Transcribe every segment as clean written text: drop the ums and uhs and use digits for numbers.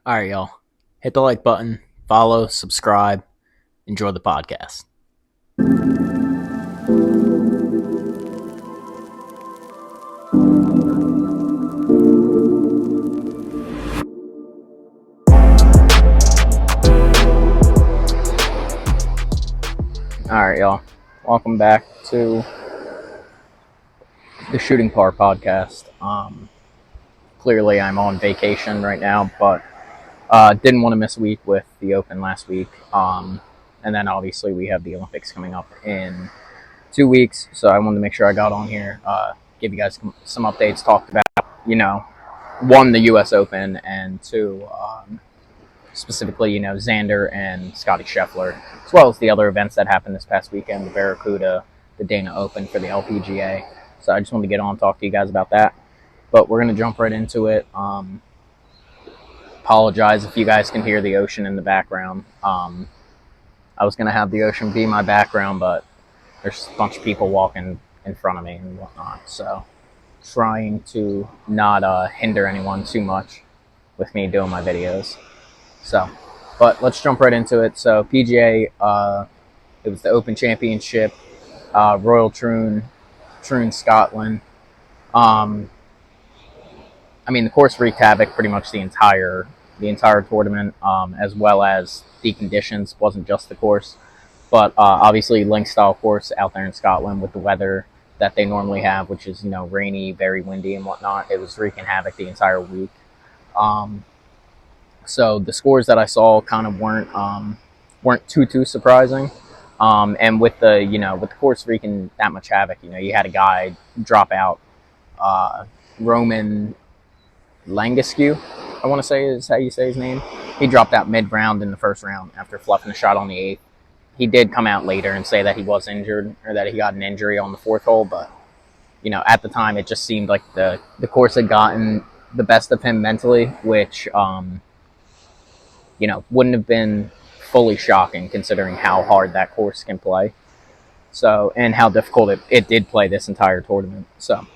All right, y'all. Hit the like button, follow, subscribe, enjoy the podcast. All right, y'all. Welcome back to the Shooting Par podcast. Clearly, I'm on vacation right now, but didn't want to miss a week with the Open last week. And then obviously we have the Olympics coming up in 2 weeks, so I wanted to make sure I got on here, give you guys some updates, talked about, one, the U.S. Open, and two, specifically, Xander and Scottie Scheffler, as well as the other events that happened this past weekend, the Barracuda, the Dana Open for the LPGA. So I just wanted to get on and talk to you guys about that. But we're going to jump right into it. Apologize if you guys can hear the ocean in the background. I was going to have the ocean be my background, but there's a bunch of people walking in front of me and whatnot. So trying to not hinder anyone too much with me doing my videos. So, but let's jump right into it. So PGA, it was the Open Championship, Royal Troon, Scotland. The course wreaked havoc pretty much the entire tournament, as well as the conditions. Wasn't just the course, but obviously link style course out there in Scotland with the weather that they normally have, which is rainy, very windy, and whatnot. It was wreaking havoc the entire week. So the scores that I saw kind of weren't too surprising. And with the course wreaking that much havoc, you had a guy drop out, Roman Langescu, I want to say is how you say his name. He dropped out mid-round in the first round after fluffing a shot on the eighth. He did come out later and say that he was injured, or that he got an injury on the fourth hole, but at the time it just seemed like the course had gotten the best of him mentally, which wouldn't have been fully shocking considering how hard that course can play. So, and how difficult it did play this entire tournament. So,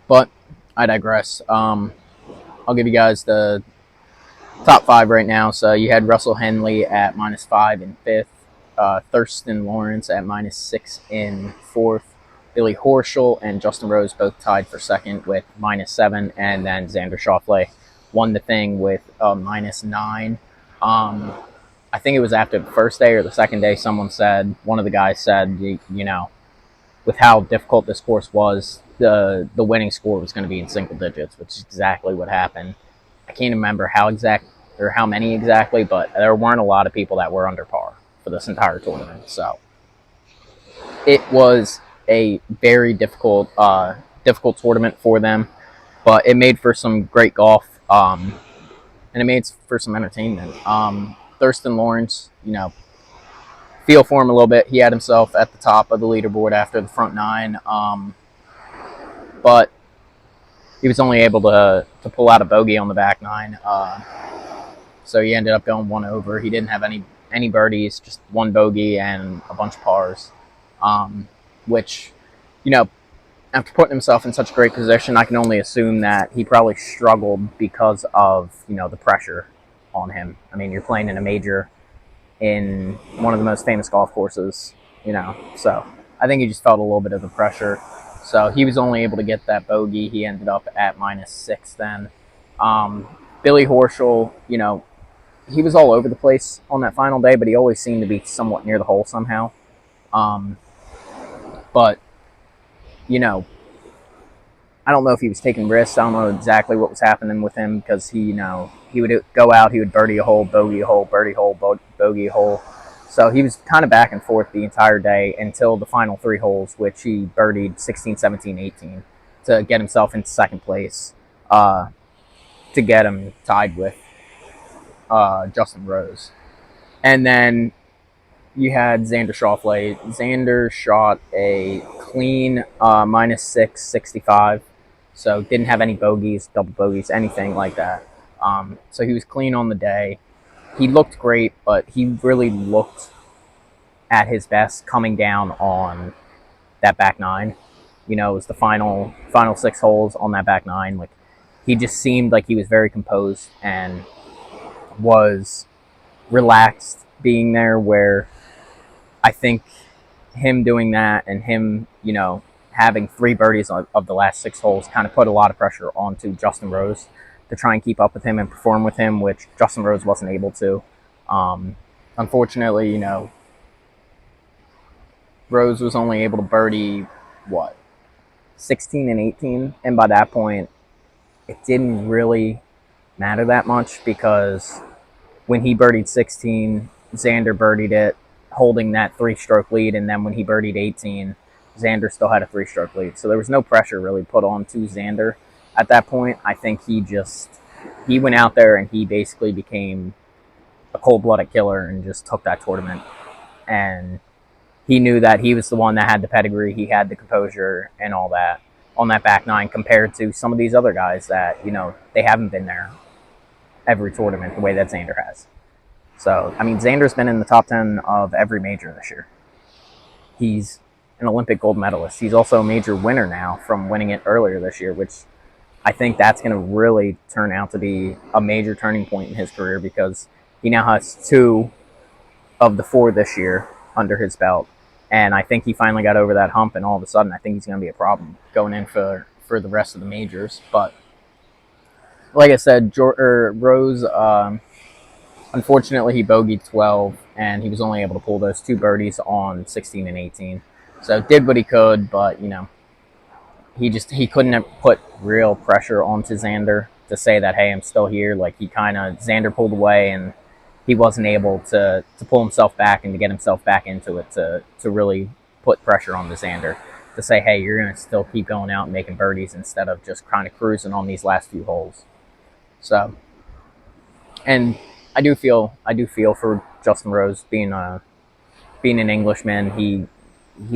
but I digress. I'll give you guys the top five right now. So you had Russell Henley at -5 in fifth, Thurston Lawrence at -6 in fourth, Billy Horschel and Justin Rose both tied for second with -7, and then Xander Schauffele won the thing with -9. I think it was after the first day or the second day, one of the guys said, with how difficult this course was, the winning score was going to be in single digits, which is exactly what happened. I can't remember how many exactly, but there weren't a lot of people that were under par for this entire tournament. So it was a very difficult tournament for them, but it made for some great golf, and it made for some entertainment. Thurston Lawrence, feel for him a little bit. He had himself at the top of the leaderboard after the front nine, but he was only able to pull out a bogey on the back nine. So he ended up going one over. He didn't have any birdies, just one bogey and a bunch of pars, which, after putting himself in such a great position, I can only assume that he probably struggled because of, the pressure on him. I mean, you're playing in a major in one of the most famous golf courses, so I think he just felt a little bit of the pressure. So he was only able to get that bogey. He ended up at -6 then. Billy Horschel, he was all over the place on that final day, but he always seemed to be somewhat near the hole somehow. But, I don't know if he was taking risks. I don't know exactly what was happening with him, because he would go out, he would birdie a hole, bogey a hole, birdie hole, bogey a hole. So he was kind of back and forth the entire day until the final three holes, which he birdied 16, 17, 18 to get himself into second place, to get him tied with Justin Rose. And then you had Xander Schauffele. Xander shot a clean -6, 65. So didn't have any bogeys, double bogeys, anything like that. So he was clean on the day. He looked great, but he really looked at his best coming down on that back nine. It was the final 6 holes on that back nine. Like, he just seemed like he was very composed, and was relaxed being there, where I think him doing that and him, having 3 birdies of the last 6 holes kind of put a lot of pressure onto Justin Rose to try and keep up with him and perform with him, which Justin Rose wasn't able to. Unfortunately, Rose was only able to birdie, 16 and 18, and by that point, it didn't really matter that much, because when he birdied 16, Xander birdied it, holding that 3-stroke lead, and then when he birdied 18, Xander still had a 3-stroke lead. So there was no pressure really put on to Xander at that point. I think he went out there and he basically became a cold-blooded killer and just took that tournament. And he knew that he was the one that had the pedigree, he had the composure and all that on that back nine, compared to some of these other guys that, they haven't been there every tournament the way that Xander has. So, I mean, Xander's been in the top 10 of every major this year. He's an Olympic gold medalist. He's also a major winner now from winning it earlier this year, which I think that's going to really turn out to be a major turning point in his career, because he now has 2 of the 4 this year under his belt. And I think he finally got over that hump, and all of a sudden I think he's going to be a problem going in for the rest of the majors. But like I said, Rose, unfortunately, he bogeyed 12, and he was only able to pull those 2 birdies on 16 and 18. So did what he could, but, he couldn't have put real pressure onto Xander to say that, hey, I'm still here. Like, Xander pulled away, and he wasn't able to pull himself back and to get himself back into it to really put pressure on the Xander to say, hey, you're going to still keep going out and making birdies instead of just kind of cruising on these last few holes. So, and I do feel for Justin Rose being an Englishman. He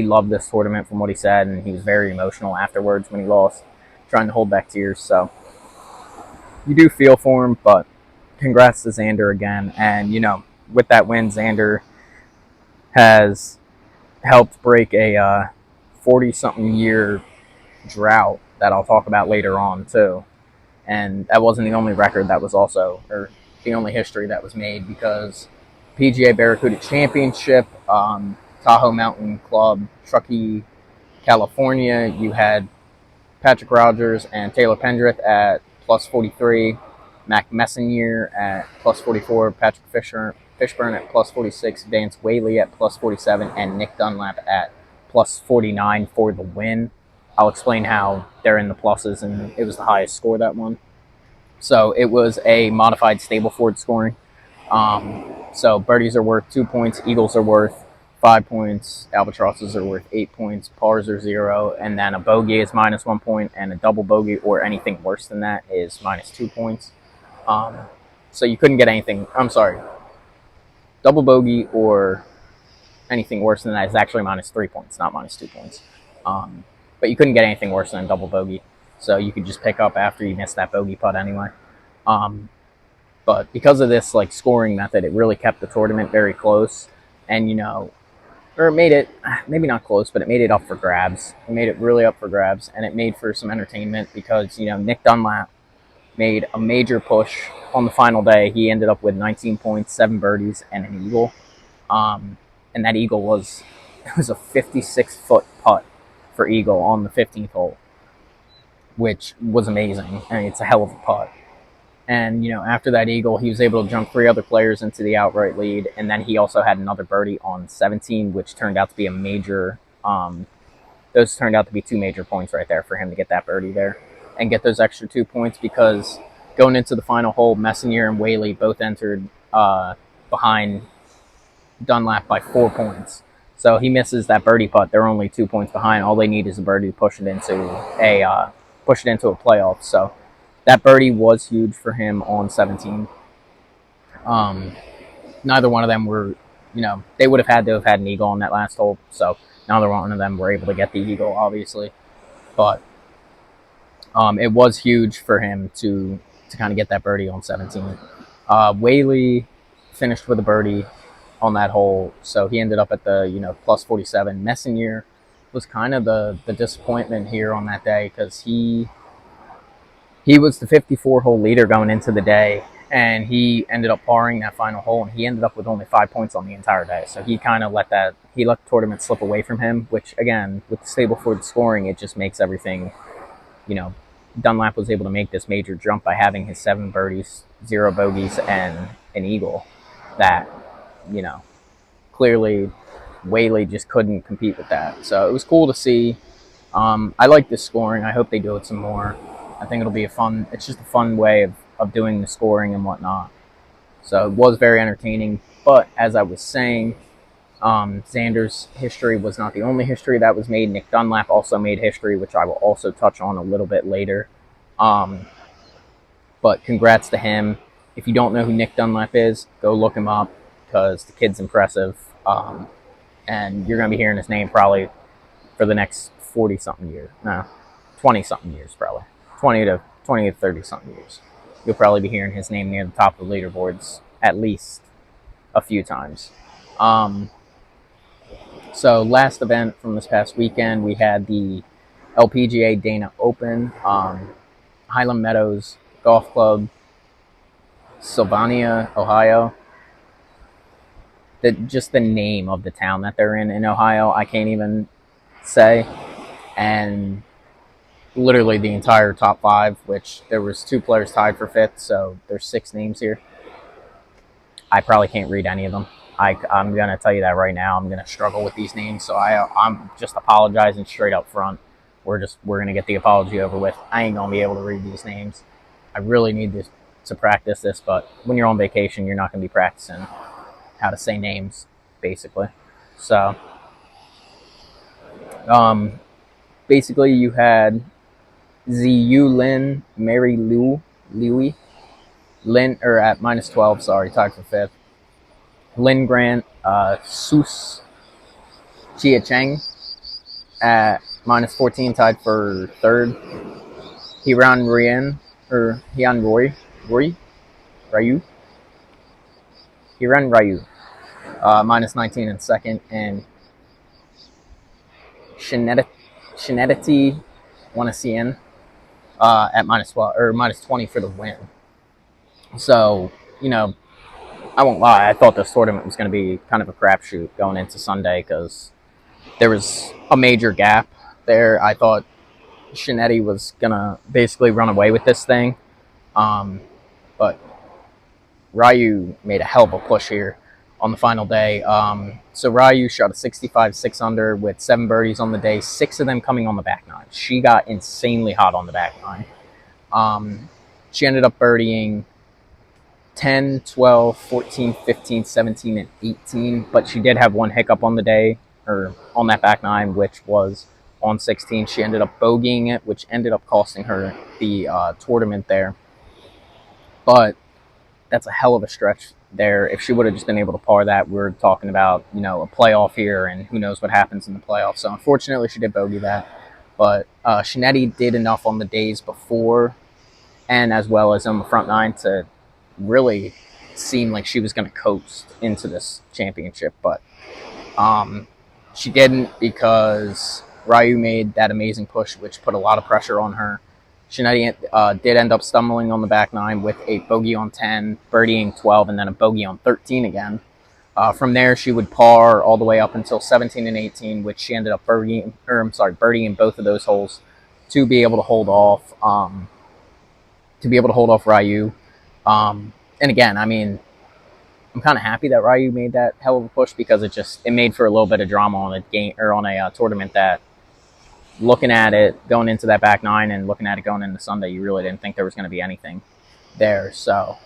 loved this tournament from what he said, and he was very emotional afterwards when he lost, trying to hold back tears. So you do feel for him, but congrats to Xander again. And, with that win, Xander has helped break a 40-something year drought that I'll talk about later on, too. And that wasn't the only record that was also, or the only history that was made, because PGA Barracuda Championship, Tahoe Mountain Club, Truckee, California, you had Patrick Rogers and Taylor Pendrith at plus 43, Mac Messonier at plus 44, Patrick Fishburne at plus 46, Vance Whaley at plus 47, and Nick Dunlap at plus 49 for the win. I'll explain how they're in the pluses, and it was the highest score that won. So it was a modified Stableford scoring. So birdies are worth 2 points, eagles are worth 5 points, albatrosses are worth 8 points, pars are 0, and then a bogey is minus 1 point, and a double bogey or anything worse than that is minus 2 points. So you couldn't get anything. I'm sorry. Double bogey or anything worse than that is actually minus 3 points, not minus 2 points. But you couldn't get anything worse than a double bogey. So you could just pick up after you missed that bogey putt anyway. But because of this scoring method, it really kept the tournament very close. And, or it made it, maybe not close, but it made it up for grabs. It made it really up for grabs. And it made for some entertainment because, Nick Dunlap made a major push on the final day. He ended up with 19 points, 7 birdies, and an eagle. And that eagle was a 56-foot putt for eagle on the 15th hole, which was amazing. I mean, it's a hell of a putt. And, after that eagle, he was able to jump 3 other players into the outright lead. And then he also had another birdie on 17, which turned out to be a major, those turned out to be 2 major points right there for him to get that birdie there and get those extra 2 points, because going into the final hole, Messonier and Whaley both entered behind Dunlap by 4 points. So he misses that birdie putt. They're only 2 points behind. All they need is a birdie to push it into a playoff. So that birdie was huge for him on 17. Neither one of them were, they would have had to have had an eagle on that last hole. So neither one of them were able to get the eagle, obviously. But it was huge for him to kind of get that birdie on 17. Whaley finished with a birdie on that hole, so he ended up at the plus 47. Messonier was kind of the disappointment here on that day, because he was the 54-hole leader going into the day, and he ended up parring that final hole, and he ended up with only 5 points on the entire day. So he kind of let the tournament slip away from him, which again, with the Stableford scoring, it just makes everything, you know, Dunlap was able to make this major jump by having his 7 birdies, 0 bogeys, and an eagle that, you know, clearly Whaley just couldn't compete with that. So it was cool to see. I like this scoring. I hope they do it some more. I think it'll be it's just a fun way of doing the scoring and whatnot. So it was very entertaining. But as I was saying, Xander's history was not the only history that was made. Nick Dunlap also made history, which I will also touch on a little bit later. But congrats to him. If you don't know who Nick Dunlap is, go look him up because the kid's impressive. And you're going to be hearing his name probably for the next 40-something years. No, 20-something years probably. 20 to 30-something years. You'll probably be hearing his name near the top of the leaderboards at least a few times. So last event from this past weekend, we had the LPGA Dana Open, Highland Meadows Golf Club, Sylvania, Ohio. Just the name of the town that they're in Ohio, I can't even say. And literally the entire top 5, which there was 2 players tied for 5th, so there's 6 names here. I probably can't read any of them. I'm going to tell you that right now. I'm going to struggle with these names, so I'm just apologizing straight up front. We're going to get the apology over with. I ain't going to be able to read these names. I really need to practice this, but when you're on vacation, you're not going to be practicing how to say names, basically. So, basically, you had Ziyu Lin, Mary Louie, Lin, or at minus 12, sorry, tied for 5th. Lin Grant, Sus Chia Cheng at minus 14, tied for 3rd. Hiran Ryu, Hiran Ryu, minus 19 in 2nd, and Shinetati Wanasian at minus 12 or minus 20 for the win. So, I won't lie, I thought this tournament was going to be kind of a crapshoot going into Sunday because there was a major gap there. I thought Shinetti was going to basically run away with this thing. But Ryu made a hell of a push here on the final day. So Ryu shot a 65 6-under with 7 birdies on the day, 6 of them coming on the back nine. She got insanely hot on the back nine. She ended up birdieing 10, 12, 14, 15, 17, and 18, but she did have one hiccup on the day, or on that back nine, which was on 16. She ended up bogeying it, which ended up costing her the tournament there. But that's a hell of a stretch there. If she would have just been able to par that, we're talking about, a playoff here, and who knows what happens in the playoffs. So unfortunately, she did bogey that. But Shinetti did enough on the days before, and as well as on the front nine, to really seem like she was going to coast into this championship. But she didn't, because Ryu made that amazing push, which put a lot of pressure on her. Shinetti did end up stumbling on the back nine with a bogey on 10, birdieing 12, and then a bogey on 13 again. From there, she would par all the way up until 17 and 18, which she ended up birdieing in both of those holes to be able to hold off. Ryu. And again, I mean, I'm kind of happy that Ryu made that hell of a push, because it made for a little bit of drama on a game, or on a tournament that, looking at it going into that back nine and looking at it going into Sunday, you really didn't think there was going to be anything there. So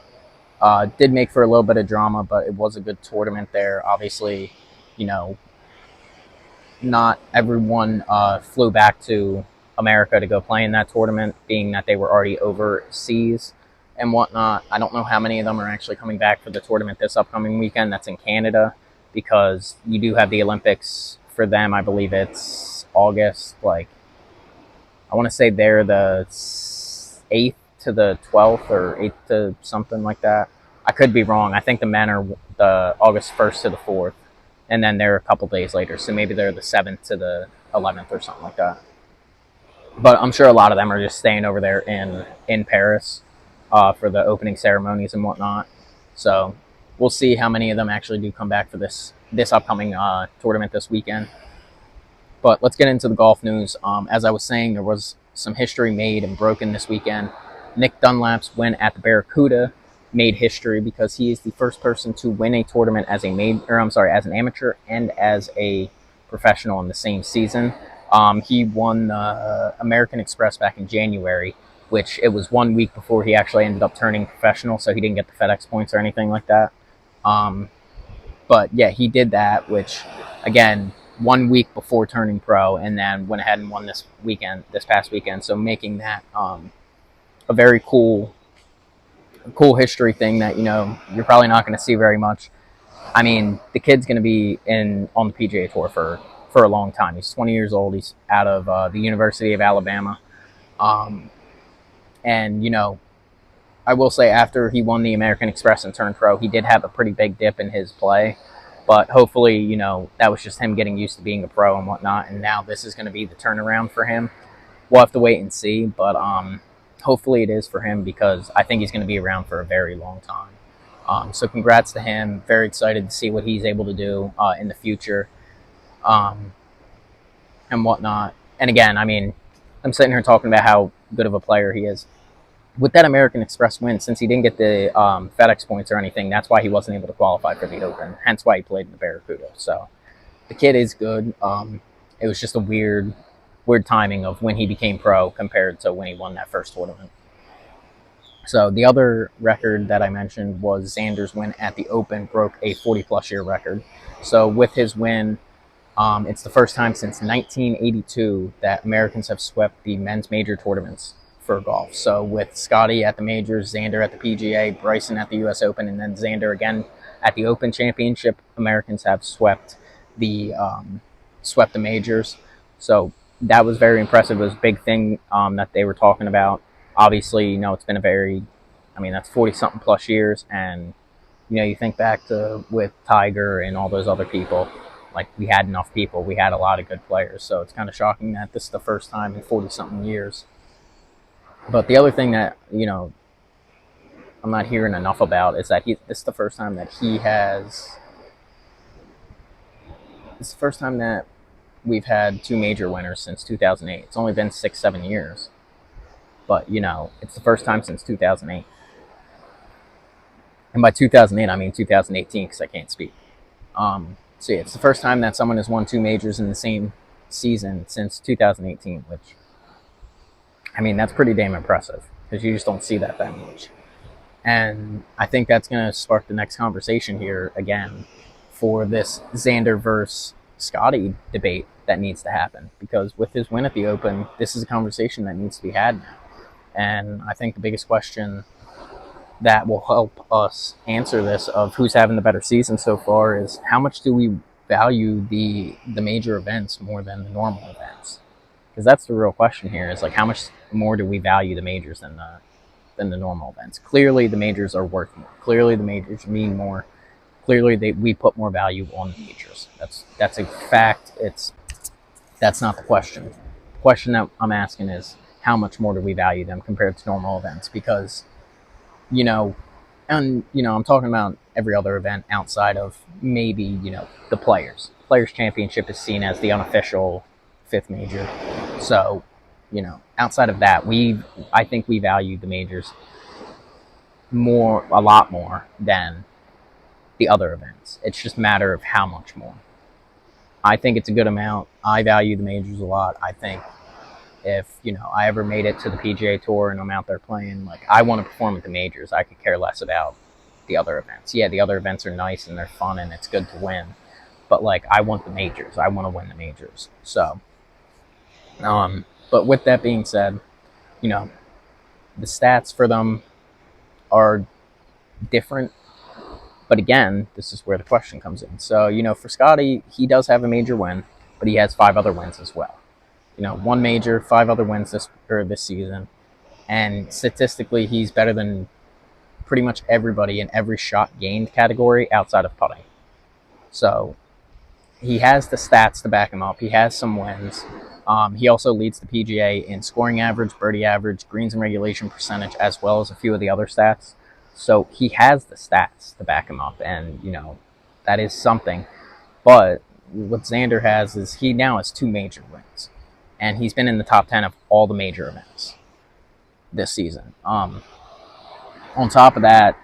did make for a little bit of drama, but it was a good tournament there. Obviously, not everyone flew back to America to go play in that tournament, being that they were already overseas and whatnot. I don't know how many of them are actually coming back for the tournament this upcoming weekend. That's in Canada, because you do have the Olympics for them. I believe it's August. I want to say they're the 8th to the 12th, or 8th to something like that. I could be wrong. I think the men are the August 1st to the 4th, and then they're a couple days later. So maybe they're the 7th to the 11th or something like that. But I'm sure a lot of them are just staying over there in Paris. for the opening ceremonies and whatnot. So we'll see how many of them actually do come back for this upcoming tournament this weekend. But let's get into the golf news. As I was saying, there was some history made and broken this weekend. Nick Dunlap's win at the Barracuda made history because he is the first person to win a tournament as as an amateur and as a professional in the same season. He won the American Express back in January, which it was 1 week before he actually ended up turning professional, so he didn't get the FedEx points or anything like that. But yeah, he did that, which again, 1 week before turning pro, and then went ahead and won this past weekend. So making that a very cool history thing that you're probably not going to see very much. I mean, the kid's going to be on the PGA Tour for a long time. He's 20 years old. He's out of the University of Alabama, and I will say after he won the American Express and turned pro, he did have a pretty big dip in his play. But hopefully, that was just him getting used to being a pro and whatnot. And now this is going to be the turnaround for him. We'll have to wait and see. But hopefully it is for him because I think he's going to be around for a very long time. So congrats to him. Very excited to see what he's able to do in the future and whatnot. And again, I mean, I'm sitting here talking about how good of a player he is. With that American Express win, since he didn't get the FedEx points or anything, that's why he wasn't able to qualify for the Open. Hence why he played in the Barracuda. So the kid is good. It was just a weird timing of when he became pro compared to when he won that first tournament. So the other record that I mentioned was Xander's win at the Open broke a 40-plus year record. So with his win, it's the first time since 1982 that Americans have swept the men's major tournaments for golf. So with Scottie at the majors, Xander at the PGA, Bryson at the US Open, and then Xander again at the Open Championship, Americans have swept the majors. So that was very impressive. It was a big thing that they were talking about. Obviously, it's been that's 40-something plus years, and you think back to with Tiger and all those other people, like we had enough people, we had a lot of good players. So it's kind of shocking that this is the first time in 40-something years. But the other thing that, I'm not hearing enough about is that this is the first time that it's the first time that we've had two major winners since 2008. It's only been 6-7 years. But, it's the first time since 2008. And by 2008, I mean 2018 because I can't speak. So yeah, it's the first time that someone has won two majors in the same season since 2018, which, that's pretty damn impressive because you just don't see that much. And I think that's going to spark the next conversation here again for this Xander versus Scottie debate that needs to happen. Because with his win at the Open, this is a conversation that needs to be had now. And I think the biggest question that will help us answer this of who's having the better season so far is how much do we value the major events more than the normal events? Because that's the real question here is like how much more do we value the majors than the normal events? Clearly the majors are worth more. Clearly the majors mean more. Clearly we put more value on the majors. That's a fact. That's not the question. The question that I'm asking is how much more do we value them compared to normal events? Because I'm talking about every other event outside of maybe, the Players. Players Championship is seen as the unofficial fifth major. So, outside of that, I think we value the majors a lot more than the other events. It's just a matter of how much more. I think it's a good amount. I value the majors a lot. I think if, I ever made it to the PGA Tour and I'm out there playing, like, I want to perform at the majors. I could care less about the other events. Yeah, the other events are nice and they're fun and it's good to win. But, like, I want the majors. I want to win the majors. So, but with that being said, the stats for them are different. But again, this is where the question comes in. So, for Scottie, he does have a major win, but he has 5 other wins as well. 1 major, 5 other wins this season. And statistically, he's better than pretty much everybody in every shot gained category outside of putting. So he has the stats to back him up. He has some wins. He also leads the PGA in scoring average, birdie average, greens and regulation percentage, as well as a few of the other stats. So he has the stats to back him up, and that is something. But what Xander has is he now has 2 major wins, and he's been in the top 10 of all the major events this season. On top of that,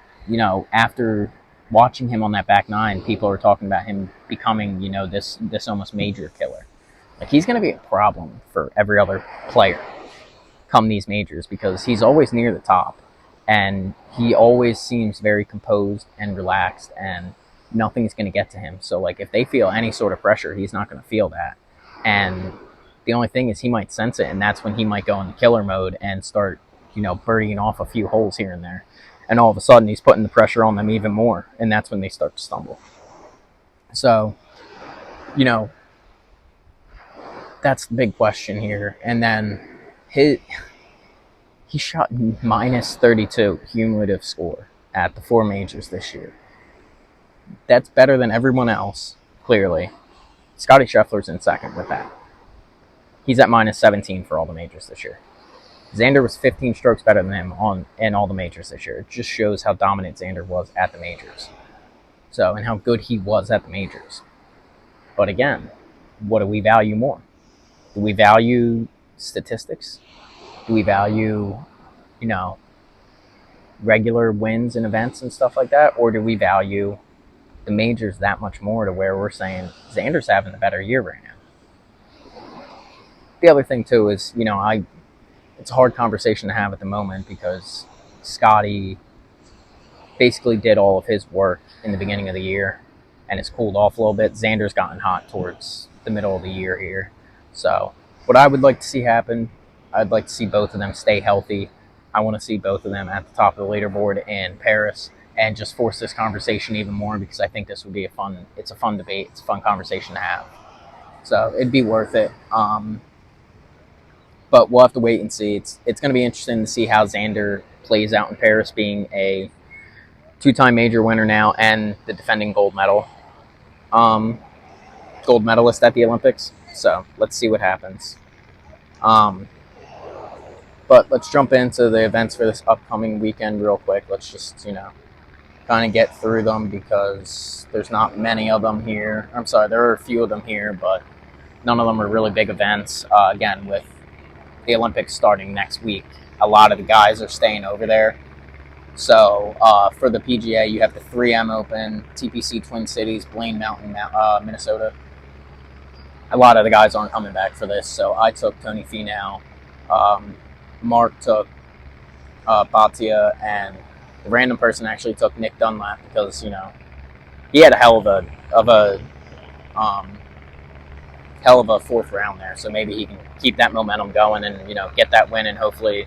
after watching him on that back nine, people are talking about him becoming, this almost major killer. Like, he's going to be a problem for every other player come these majors because he's always near the top, and he always seems very composed and relaxed, and nothing's going to get to him. So, like, if they feel any sort of pressure, he's not going to feel that. And the only thing is he might sense it, and that's when he might go into killer mode and start, birdieing off a few holes here and there. And all of a sudden, he's putting the pressure on them even more, and that's when they start to stumble. So, that's the big question here. And then he shot minus 32 cumulative score at the 4 majors this year. That's better than everyone else, clearly. Scottie Scheffler's in second with that. He's at minus 17 for all the majors this year. Xander was 15 strokes better than him in all the majors this year. It just shows how dominant Xander was at the majors. So, and how good he was at the majors. But again, what do we value more? Do we value statistics? Do we value, regular wins and events and stuff like that? Or do we value the majors that much more to where we're saying Xander's having the better year right now? The other thing, too, is, it's a hard conversation to have at the moment because Scottie basically did all of his work in the beginning of the year and it's cooled off a little bit. Xander's gotten hot towards the middle of the year here. So what I would like to see happen, I'd like to see both of them stay healthy. I want to see both of them at the top of the leaderboard in Paris and just force this conversation even more because I think this would be a fun debate. It's a fun conversation to have. So it'd be worth it. But we'll have to wait and see. It's going to be interesting to see how Xander plays out in Paris, being a 2-time major winner now and the defending gold medalist at the Olympics. So let's see what happens. But let's jump into the events for this upcoming weekend real quick. Let's just, kind of get through them because there's not many of them here. I'm sorry, there are a few of them here, but none of them are really big events. Again, with the Olympics starting next week, a lot of the guys are staying over there. So for the PGA, you have the 3M Open, TPC Twin Cities, Blaine Mountain, Minnesota. A lot of the guys aren't coming back for this, so I took Tony Finau. Mark took Bhatia, and the random person actually took Nick Dunlap because he had a hell of a fourth round there. So maybe he can keep that momentum going and get that win, and hopefully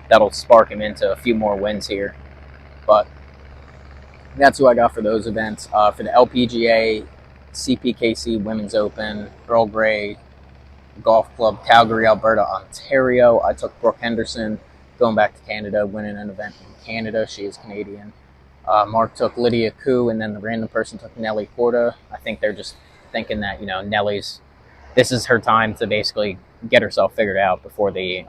that'll spark him into a few more wins here. But that's who I got for those events. For the LPGA, CPKC Women's Open, Earl Grey Golf Club, Calgary, Alberta, Ontario, I took Brooke Henderson, going back to Canada, winning an event in Canada. She is Canadian. Mark took Lydia Koo, and then the random person took Nelly Korda. I think they're just thinking that this is her time to basically get herself figured out before the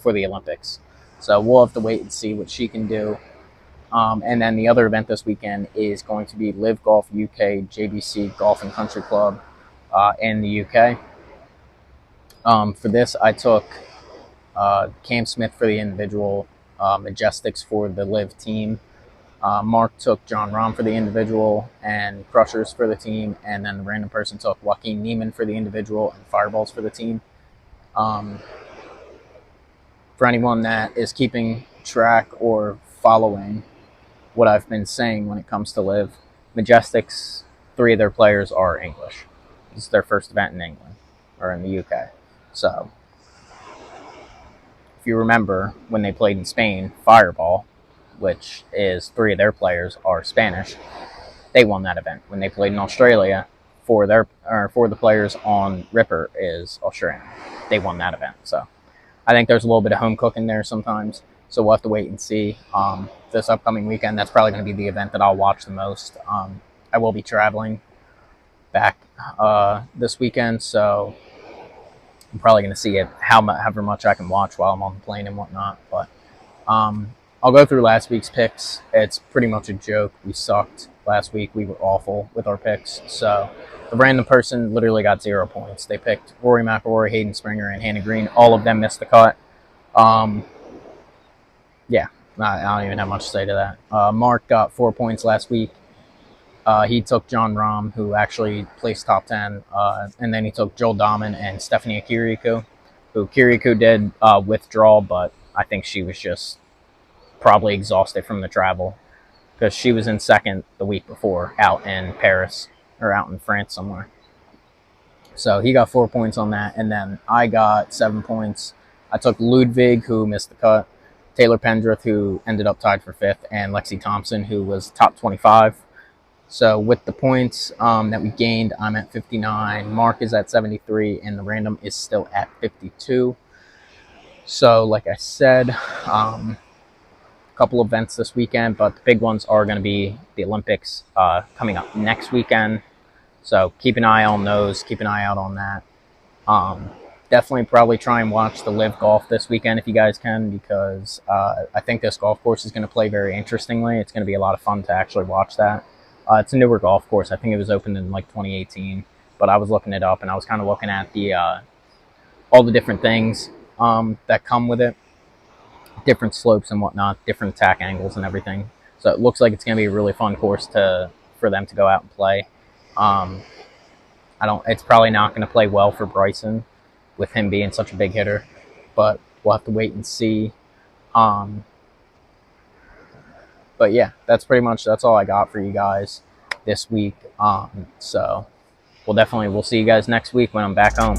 Olympics. So we'll have to wait and see what she can do. And then the other event this weekend is going to be Live Golf UK JBC Golf and Country Club in the UK. For this, I took Cam Smith for the individual, Majestics for the Live team. Mark took John Rahm for the individual and Crushers for the team, and then the random person took Joaquin Neiman for the individual and Fireballs for the team. For anyone that is keeping track or following what I've been saying when it comes to Live, Majestics, 3 of their players are English. This is their first event in England, or in the UK. So, if you remember, when they played in Spain, Fireball, which is 3 of their players are Spanish, they won that event. When they played in Australia, 4 of the players on Ripper is Australian. They won that event. So, I think there's a little bit of home cooking there sometimes. So we'll have to wait and see. This upcoming weekend, that's probably going to be the event that I'll watch the most. I will be traveling back this weekend, so I'm probably going to see it however much I can watch while I'm on the plane and whatnot. But I'll go through last week's picks. It's pretty much a joke. We sucked last week. We were awful with our picks. So the random person literally got 0 points. They picked Rory McIlroy, Hayden Springer, and Hannah Green. All of them missed the cut. Yeah, I don't even have much to say to that. Mark got 4 points last week. He took John Rahm, who actually placed top 10, and then he took Joel Dahman and Stephanie Kirikou, who Kirikou did withdraw, but I think she was just probably exhausted from the travel because she was in second the week before out in Paris or out in France somewhere. So he got 4 points on that, and then I got 7 points. I took Ludwig, who missed the cut, Taylor Pendrith, who ended up tied for 5th, and Lexi Thompson, who was top 25. So with the points that we gained, I'm at 59. Mark is at 73, and the random is still at 52. So like I said, a couple events this weekend, but the big ones are going to be the Olympics coming up next weekend. So keep an eye on those. Keep an eye out on that. Definitely probably try and watch the Live Golf this weekend if you guys can, because I think this golf course is going to play very interestingly. It's going to be a lot of fun to actually watch that. It's a newer golf course. I think it was opened in like 2018, but I was looking it up and I was kind of looking at the all the different things that come with it, different slopes and whatnot, different attack angles and everything. So it looks like it's going to be a really fun course for them to go out and play. It's probably not going to play well for Bryson with him being such a big hitter, but we'll have to wait and see. But yeah, that's all I got for you guys this week. So we'll see you guys next week when I'm back home.